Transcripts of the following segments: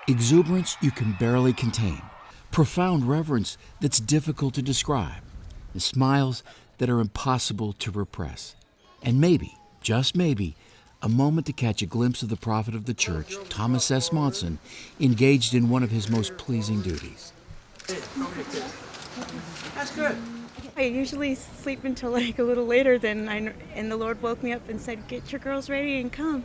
Exuberance you can barely contain, profound reverence that's difficult to describe, and smiles that are impossible to repress. And maybe, just maybe, a moment to catch a glimpse of the prophet of the church, Thomas S. Monson, engaged in one of his most pleasing duties. That's good. I usually sleep until like a little later and the Lord woke me up and said, "Get your girls ready and come.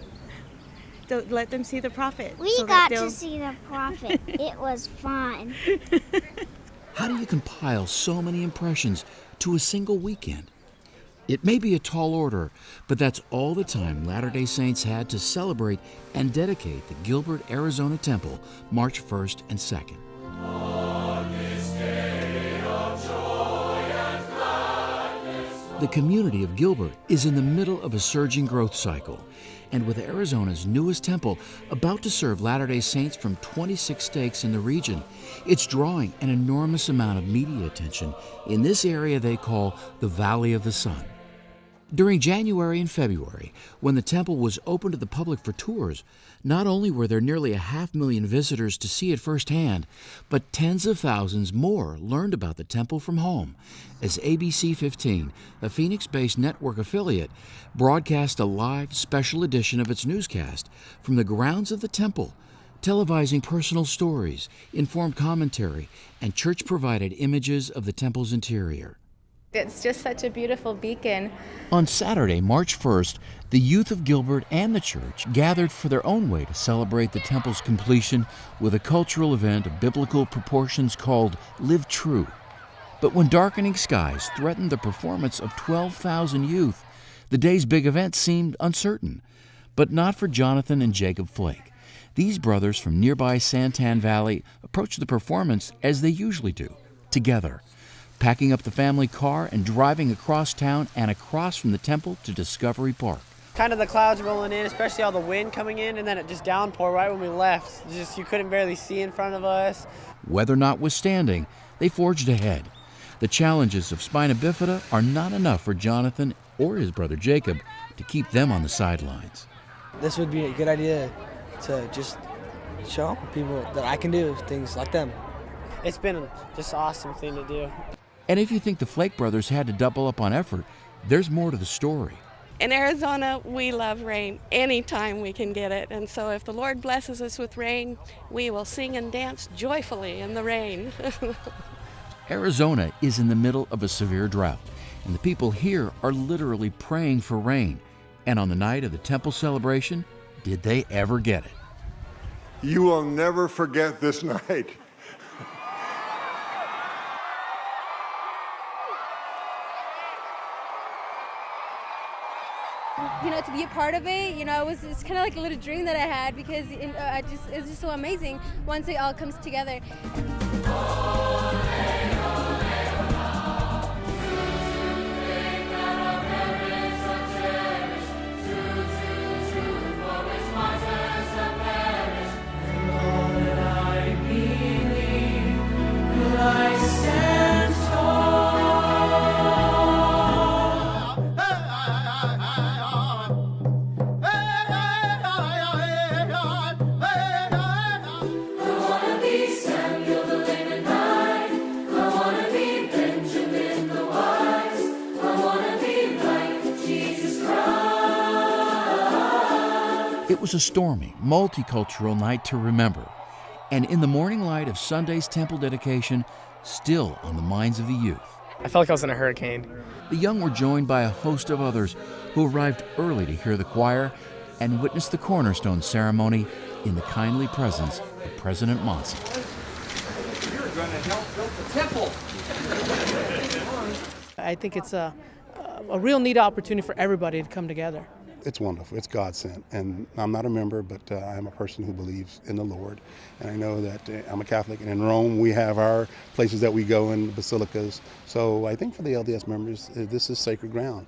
Let them see the prophet." We got to see the prophet. It was fun. How do you compile so many impressions to a single weekend? It may be a tall order, but that's all the time Latter-day Saints had to celebrate and dedicate the Gilbert, Arizona Temple, March 1st and 2nd. The community of Gilbert is in the middle of a surging growth cycle, and with Arizona's newest temple about to serve Latter-day Saints from 26 states in the region, it's drawing an enormous amount of media attention in this area they call the Valley of the Sun. During January and February, when the temple was open to the public for tours, not only were there nearly 500,000 visitors to see it firsthand, but tens of thousands more learned about the temple from home, as ABC 15, a Phoenix-based network affiliate, broadcast a live special edition of its newscast from the grounds of the temple, televising personal stories, informed commentary, and church-provided images of the temple's interior. It's just such a beautiful beacon. On Saturday, March 1st, the youth of Gilbert and the church gathered for their own way to celebrate the temple's completion with a cultural event of biblical proportions called Live True. But when darkening skies threatened the performance of 12,000 youth, the day's big event seemed uncertain. But not for Jonathan and Jacob Flake. These brothers from nearby Santan Valley approached the performance as they usually do, together, packing up the family car and driving across town and across from the temple to Discovery Park. Kind of the clouds rolling in, especially all the wind coming in, and then it just downpoured right when we left. Just you couldn't barely see in front of us. Weather notwithstanding, they forged ahead. The challenges of spina bifida are not enough for Jonathan or his brother Jacob to keep them on the sidelines. This would be a good idea to just show people that I can do things like them. It's been just an awesome thing to do. And if you think the Flake brothers had to double up on effort, there's more to the story. In Arizona, we love rain anytime we can get it. And so if the Lord blesses us with rain, we will sing and dance joyfully in the rain. Arizona is in the middle of a severe drought, and the people here are literally praying for rain. And on the night of the temple celebration, did they ever get it? You will never forget this night. To be a part of it, it's kind of like a little dream that I had because it's just so amazing once it all comes together. It was a stormy, multicultural night to remember, and in the morning light of Sunday's temple dedication, still on the minds of the youth. I felt like I was in a hurricane. The young were joined by a host of others who arrived early to hear the choir and witness the cornerstone ceremony in the kindly presence of President Monson. You're going to help build the temple. I think it's a real neat opportunity for everybody to come together. It's wonderful. It's God sent. And I'm not a member, but I am a person who believes in the Lord. And I know that I'm a Catholic. And in Rome, we have our places that we go in, basilicas. So I think for the LDS members, this is sacred ground.